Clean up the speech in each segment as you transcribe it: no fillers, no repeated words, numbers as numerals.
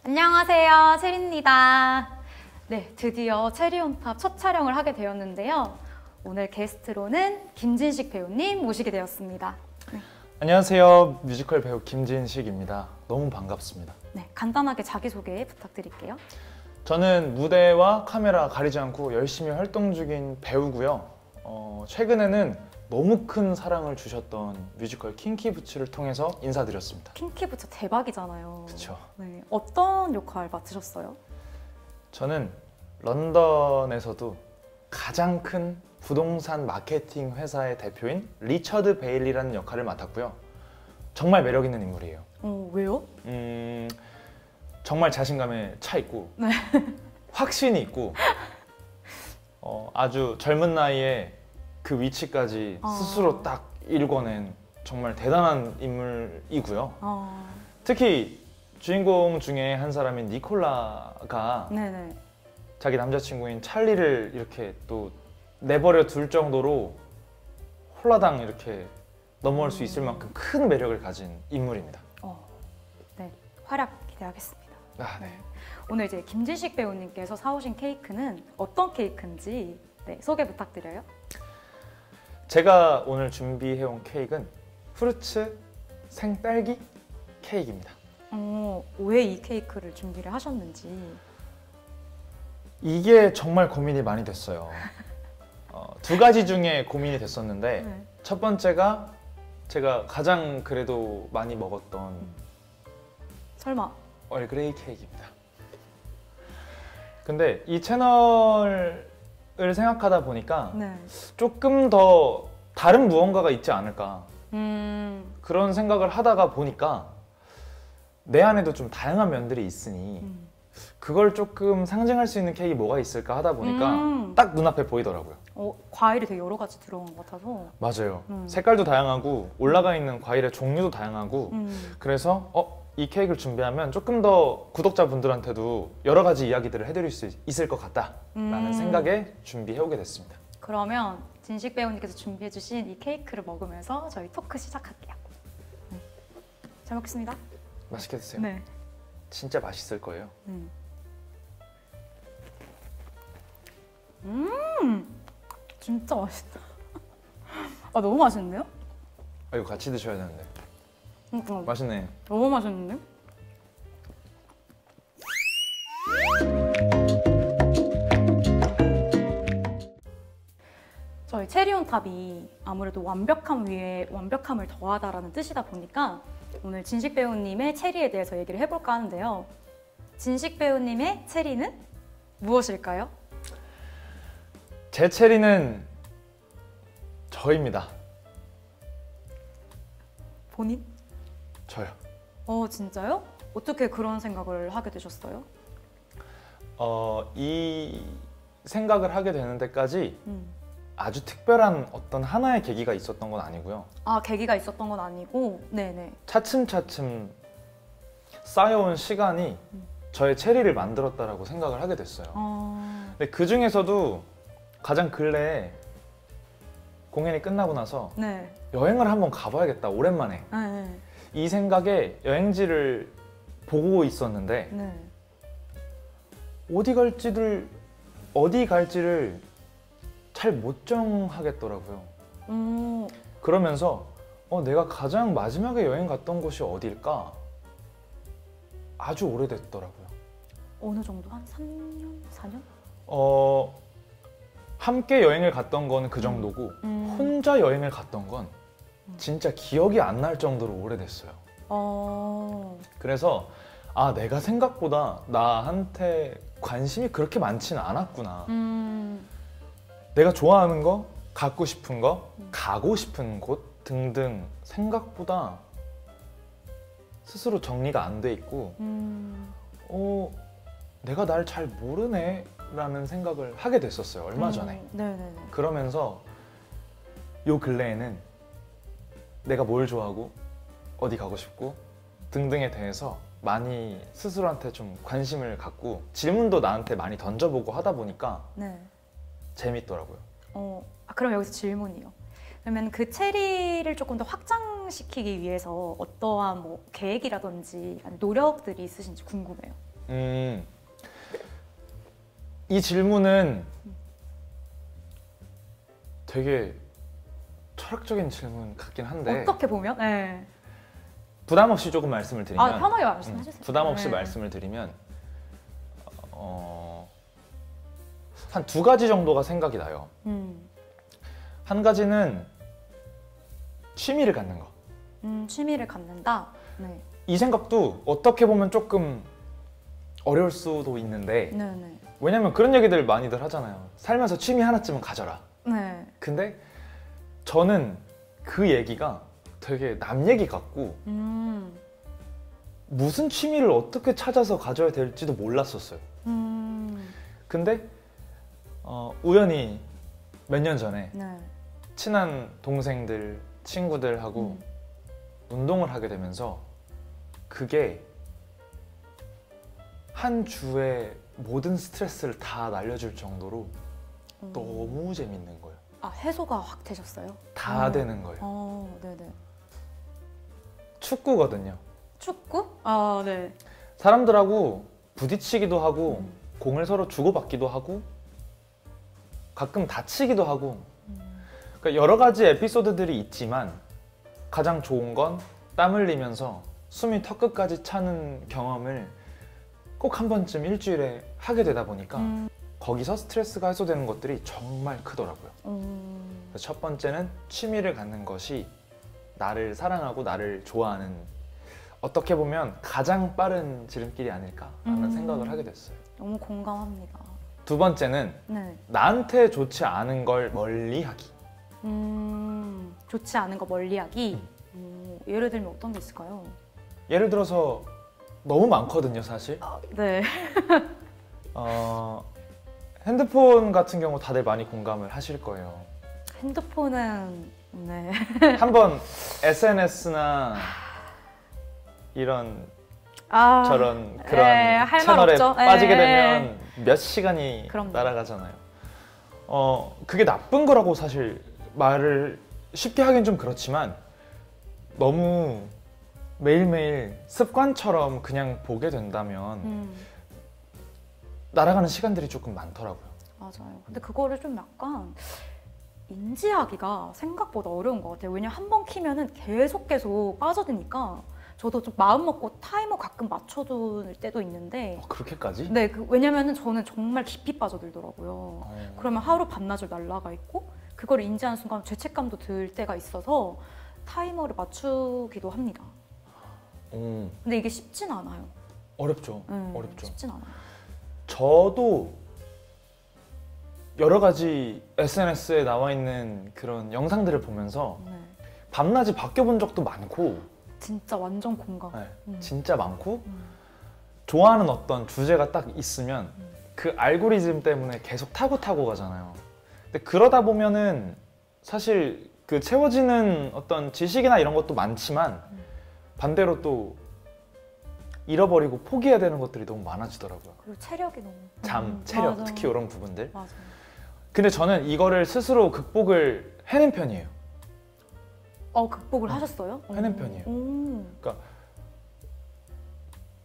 안녕하세요, 체리입니다. 네, 드디어 체리온탑 첫 촬영을 하게 되었는데요. 오늘 게스트로는 김진식 배우님 모시게 되었습니다. 네. 안녕하세요, 뮤지컬 배우 김진식입니다. 너무 반갑습니다. 네, 간단하게 자기소개 부탁드릴게요. 저는 무대와 카메라 가리지 않고 열심히 활동 중인 배우고요. 최근에는 너무 큰 사랑을 주셨던 뮤지컬 킹키부츠를 통해서 인사드렸습니다. 킹키부츠 대박이잖아요. 그렇죠. 네, 어떤 역할 맡으셨어요? 저는 런던에서도 가장 큰 부동산 마케팅 회사의 대표인 리처드 베일리라는 역할을 맡았고요. 정말 매력 있는 인물이에요. 왜요? 정말 자신감에 차 있고 네. 확신이 있고 아주 젊은 나이에 그 위치까지 스스로 딱 일궈낸 정말 대단한 인물이고요. 특히 주인공 중에 한 사람인 니콜라가 네네. 자기 남자친구인 찰리를 이렇게 또 내버려 둘 정도로 홀라당 이렇게 넘어올 수 있을 만큼 큰 매력을 가진 인물입니다. 네, 활약 기대하겠습니다. 네. 오늘 이제 김진식 배우님께서 사오신 케이크는 어떤 케이크인지 소개 부탁드려요. 제가 오늘 준비해온 케이크는 프루츠 생딸기 케이크입니다. 왜 이 케이크를 준비를 하셨는지. 이게 정말 고민이 많이 됐어요. 두 가지 중에 고민이 됐었는데 네. 첫 번째가 제가 가장 그래도 많이 먹었던 설마? 얼그레이 케이크입니다. 근데 이 채널을 생각하다 보니까 네. 조금 더 다른 무언가가 있지 않을까 그런 생각을 하다가 보니까 내 안에도 좀 다양한 면들이 있으니 그걸 조금 상징할 수 있는 케이크 뭐가 있을까 하다 보니까 딱 눈앞에 보이더라고요. 과일이 되게 여러 가지 들어간 것 같아서. 맞아요. 색깔도 다양하고 올라가 있는 과일의 종류도 다양하고 그래서 이 케이크를 준비하면 조금 더 구독자분들한테도 여러 가지 이야기들을 해드릴 수 있을 것 같다라는 생각에 준비해오게 됐습니다. 그러면 진식 배우님께서 준비해주신 이 케이크를 먹으면서 저희 토크 시작할게요. 네. 잘 먹겠습니다. 맛있게 드세요. 네. 진짜 맛있을 거예요. 진짜 맛있다. 너무 맛있는데요? 이거 같이 드셔야 되는데. 맛있네. 너무 맛있는데? 저희 체리온탑이 아무래도 완벽함 위에 완벽함을 더하다라는 뜻이다 보니까 오늘 진식 배우님의 체리에 대해서 얘기를 해볼까 하는데요. 진식 배우님의 체리는 무엇일까요? 제 체리는 저입니다. 본인? 저요. 진짜요? 어떻게 그런 생각을 하게 되셨어요? 이 생각을 하게 되는 데까지 아주 특별한 어떤 하나의 계기가 있었던 건 아니고요. 계기가 있었던 건 아니고, 네네. 차츰차츰 쌓여온 시간이 저의 체리를 만들었다라고 생각을 하게 됐어요. 근데 그 중에서도 가장 근래에 공연이 끝나고 나서 네. 여행을 한번 가봐야겠다, 오랜만에. 네. 이 생각에 여행지를 보고 있었는데 네. 어디 갈지를 잘 못 정하겠더라고요. 그러면서 내가 가장 마지막에 여행 갔던 곳이 어딜까? 아주 오래됐더라고요. 어느 정도? 한 3년? 4년? 함께 여행을 갔던 건 그 정도고 혼자 여행을 갔던 건 진짜 기억이 안 날 정도로 오래됐어요. 그래서 내가 생각보다 나한테 관심이 그렇게 많지는 않았구나. 내가 좋아하는 거, 갖고 싶은 거, 가고 싶은 곳 등등 생각보다 스스로 정리가 안 돼 있고 내가 날 잘 모르네 라는 생각을 하게 됐었어요, 얼마 전에. 네네네. 그러면서 요 근래에는 내가 뭘 좋아하고 어디 가고 싶고 등등에 대해서 많이 스스로한테 좀 관심을 갖고 질문도 나한테 많이 던져보고 하다 보니까 네. 재밌더라고요. 그럼 여기서 질문이요. 그러면 그 체리를 조금 더 확장시키기 위해서 어떠한 계획이라든지 아니면 노력들이 있으신지 궁금해요. 이 질문은 되게 철학적인 질문 같긴 한데 어떻게 보면? 네. 부담 없이 조금 말씀을 드리면 편하게 말씀해주세요. 부담 없이 네. 말씀을 드리면 한 두 가지 정도가 생각이 나요. 한 가지는 취미를 갖는 거. 취미를 갖는다. 네. 이 생각도 어떻게 보면 조금 어려울 수도 있는데 네네. 왜냐면 그런 얘기들 많이들 하잖아요. 살면서 취미 하나쯤은 가져라. 네. 근데 저는 그 얘기가 되게 남 얘기 같고 무슨 취미를 어떻게 찾아서 가져야 될지도 몰랐었어요. 근데 우연히 몇 년 전에 네. 친한 동생들, 친구들하고 운동을 하게 되면서 그게 한 주의 모든 스트레스를 다 날려줄 정도로 너무 재밌는 거예요. 아, 해소가 확 되셨어요? 다 되는 거예요. 네네. 축구거든요. 축구? 아, 네. 사람들하고 부딪히기도 하고 공을 서로 주고받기도 하고 가끔 다치기도 하고 그러니까 여러 가지 에피소드들이 있지만 가장 좋은 건 땀 흘리면서 숨이 턱끝까지 차는 경험을 꼭 한 번쯤 일주일에 하게 되다 보니까 거기서 스트레스가 해소되는 것들이 정말 크더라고요. 그래서 첫 번째는 취미를 갖는 것이 나를 사랑하고 나를 좋아하는 어떻게 보면 가장 빠른 지름길이 아닐까라는 생각을 하게 됐어요. 너무 공감합니다. 두 번째는 네. 나한테 좋지 않은 걸 멀리하기. 좋지 않은 거 멀리하기. 예를 들면 어떤 게 있을까요? 예를 들어서 너무 많거든요, 사실. 네. 핸드폰 같은 경우 다들 많이 공감을 하실 거예요. 핸드폰은 네. 한번 SNS나 이런 저런 그런 네, 할 말 채널에 없죠. 빠지게 네. 되면 몇 시간이 그럼요. 날아가잖아요. 그게 나쁜 거라고 사실 말을 쉽게 하긴 좀 그렇지만 너무 매일매일 습관처럼 그냥 보게 된다면 날아가는 시간들이 조금 많더라고요. 맞아요. 근데 그거를 좀 약간 인지하기가 생각보다 어려운 것 같아요. 왜냐면 한 번 키면은 계속 빠져드니까 저도 좀 마음 먹고 타이머 가끔 맞춰둘 때도 있는데 그렇게까지? 네, 왜냐면은 저는 정말 깊이 빠져들더라고요. 그러면 하루 반나절 날아가 있고 그걸 인지하는 순간 죄책감도 들 때가 있어서 타이머를 맞추기도 합니다. 근데 이게 쉽진 않아요. 어렵죠. 어렵죠. 쉽진 않아요. 저도 여러 가지 SNS에 나와 있는 그런 영상들을 보면서 네. 밤낮이 바뀌어 본 적도 많고 진짜 완전 공감. 네, 진짜 많고 좋아하는 어떤 주제가 딱 있으면 그 알고리즘 때문에 계속 타고 가잖아요. 근데 그러다 보면은 사실 그 채워지는 어떤 지식이나 이런 것도 많지만 반대로 또 잃어버리고 포기해야 되는 것들이 너무 많아지더라고요. 그리고 체력이 너무 체력, 맞아. 특히 이런 부분들. 맞아요. 근데 저는 이거를 스스로 극복을 해낸 편이에요. 극복을 하셨어요? 해낸 편이에요. 그러니까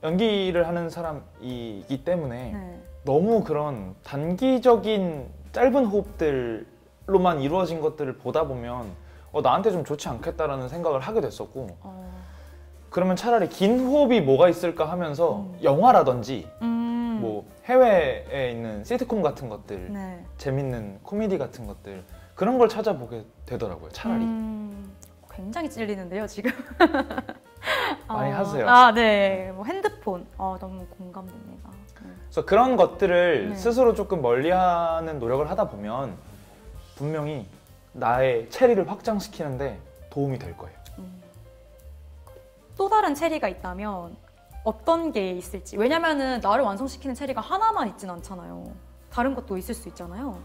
연기를 하는 사람이기 때문에 네. 너무 그런 단기적인 짧은 호흡들로만 이루어진 것들을 보다 보면 나한테 좀 좋지 않겠다라는 생각을 하게 됐었고 그러면 차라리 긴 호흡이 뭐가 있을까 하면서 영화라든지 뭐 해외에 있는 시트콤 같은 것들 네. 재밌는 코미디 같은 것들 그런 걸 찾아보게 되더라고요. 차라리 굉장히 찔리는데요 지금. 많이 하세요. 네. 뭐 핸드폰 너무 공감됩니다. 그래서 그런 것들을 네. 스스로 조금 멀리하는 노력을 하다 보면 분명히 나의 체리를 확장시키는데 도움이 될 거예요. 또 다른 체리가 있다면 어떤 게 있을지. 왜냐면은 나를 완성시키는 체리가 하나만 있진 않잖아요. 다른 것도 있을 수 있잖아요.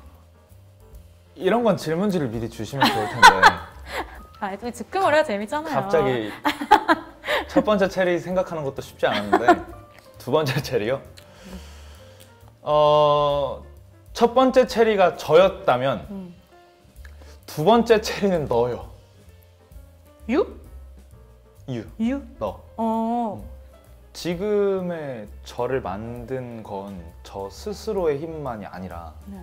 이런 건 질문지를 미리 주시면 좋을 텐데 또 즉흥을 해야 재밌잖아요. 갑자기 첫 번째 체리 생각하는 것도 쉽지 않았는데 두 번째 체리요? 첫 번째 체리가 저였다면 두 번째 체리는 너요. 유? 유. 유? 너. 지금의 저를 만든 건 저 스스로의 힘만이 아니라 네.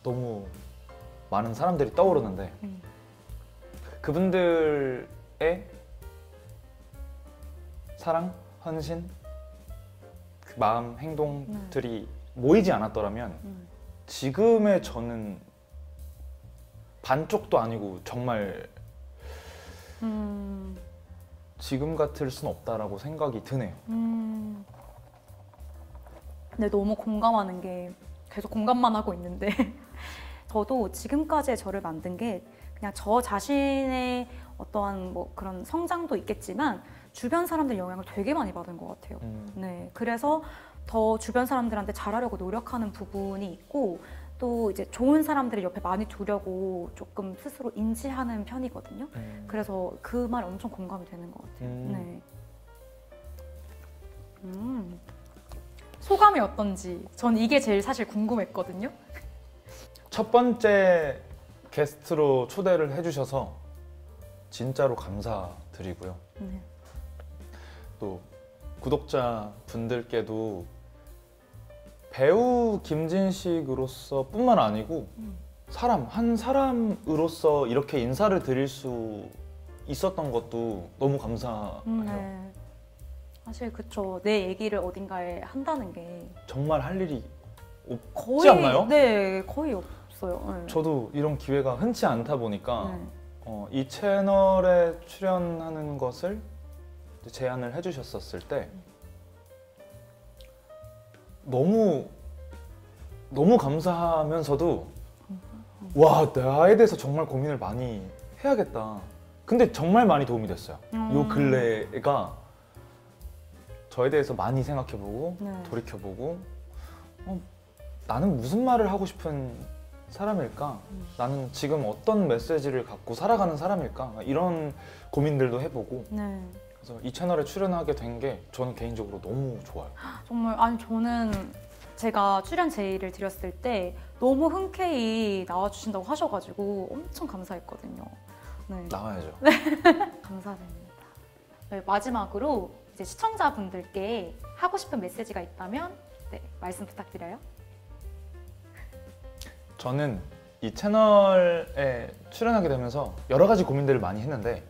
너무 많은 사람들이 떠오르는데 그분들의 사랑, 헌신, 그 마음, 행동들이 모이지 않았더라면 지금의 저는 반쪽도 아니고 정말 지금 같을 순 없다라고 생각이 드네요. 근데 너무 공감하는 게 계속 공감만 하고 있는데 저도 지금까지의 저를 만든 게 그냥 저 자신의 어떠한 뭐 그런 성장도 있겠지만 주변 사람들 영향을 되게 많이 받은 것 같아요. 네, 그래서 더 주변 사람들한테 잘하려고 노력하는 부분이 있고 또 이제 좋은 사람들을 옆에 많이 두려고 조금 스스로 인지하는 편이거든요. 그래서 그 말 엄청 공감이 되는 것 같아요. 네. 소감이 어떤지 전 이게 제일 사실 궁금했거든요. 첫 번째 게스트로 초대를 해주셔서 진짜로 감사드리고요. 네. 또 구독자 분들께도 배우 김진식으로서 뿐만 아니고 한 사람으로서 이렇게 인사를 드릴 수 있었던 것도 너무 감사해요. 네. 사실 그쵸. 내 얘기를 어딘가에 한다는 게 정말 할 일이 없지 거의 않나요? 네, 거의 없어요. 네. 저도 이런 기회가 흔치 않다 보니까 네. 이 채널에 출연하는 것을 제안을 해주셨었을 때 너무 감사하면서도 와, 나에 대해서 정말 고민을 많이 해야겠다. 근데 정말 많이 도움이 됐어요. 요 근래가 저에 대해서 많이 생각해보고 네. 돌이켜보고 나는 무슨 말을 하고 싶은 사람일까? 나는 지금 어떤 메시지를 갖고 살아가는 사람일까? 이런 고민들도 해보고 네. 그래서 이 채널에 출연하게 된 게 저는 개인적으로 너무 좋아요. 정말 아니 저는 제가 출연 제의를 드렸을 때 너무 흔쾌히 나와주신다고 하셔가지고 엄청 감사했거든요. 네. 나와야죠. 감사드립니다. 네, 마지막으로 이제 시청자분들께 하고 싶은 메시지가 있다면 네, 말씀 부탁드려요. 저는 이 채널에 출연하게 되면서 여러 가지 고민들을 많이 했는데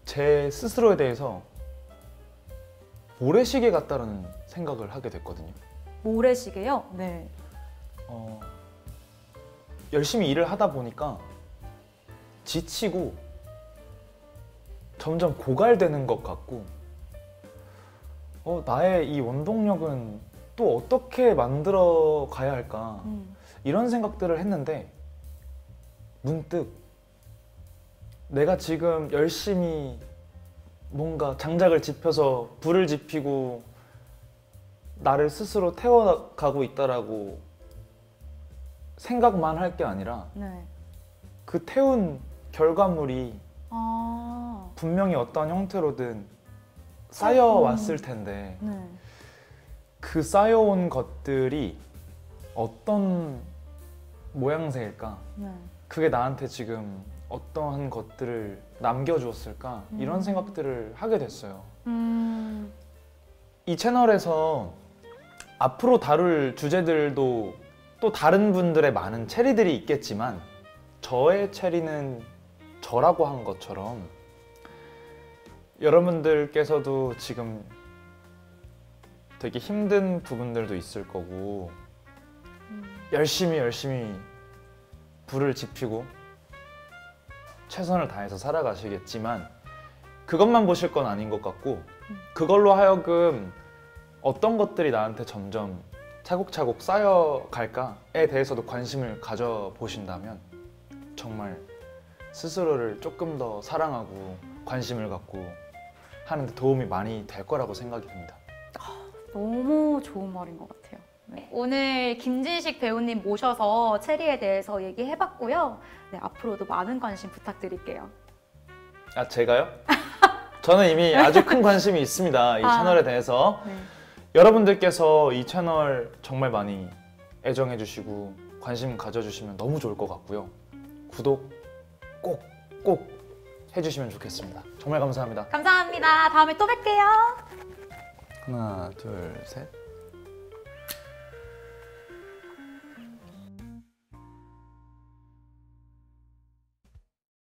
제 스스로에 대해서 모래시계 같다는 생각을 하게 됐거든요. 모래시계요? 네. 열심히 일을 하다 보니까 지치고 점점 고갈되는 것 같고 나의 이 원동력은 또 어떻게 만들어 가야 할까 이런 생각들을 했는데 문득 내가 지금 열심히 뭔가 장작을 지펴서 불을 지피고 나를 스스로 태워가고 있다라고 생각만 할 게 아니라 네. 그 태운 결과물이 아, 분명히 어떤 형태로든 쌓여왔을 텐데 네. 그 쌓여온 것들이 어떤 모양새일까? 네. 그게 나한테 지금 어떠한 것들을 남겨주었을까? 이런 생각들을 하게 됐어요. 이 채널에서 앞으로 다룰 주제들도 또 다른 분들의 많은 체리들이 있겠지만 저의 체리는 저라고 한 것처럼 여러분들께서도 지금 되게 힘든 부분들도 있을 거고 열심히 불을 지피고 최선을 다해서 살아가시겠지만 그것만 보실 건 아닌 것 같고 그걸로 하여금 어떤 것들이 나한테 점점 차곡차곡 쌓여갈까에 대해서도 관심을 가져보신다면 정말 스스로를 조금 더 사랑하고 관심을 갖고 하는 데 도움이 많이 될 거라고 생각이 듭니다. 너무 좋은 말인 것 같아요. 네. 오늘 김진식 배우님 모셔서 체리에 대해서 얘기해봤고요. 네, 앞으로도 많은 관심 부탁드릴게요. 아, 제가요? 저는 이미 아주 큰 관심이 있습니다. 이 채널에 대해서. 네. 여러분들께서 이 채널 정말 많이 애정해주시고 관심 가져주시면 너무 좋을 것 같고요. 구독 꼭 해주시면 좋겠습니다. 정말 감사합니다. 감사합니다. 다음에 또 뵐게요. 하나, 둘, 셋.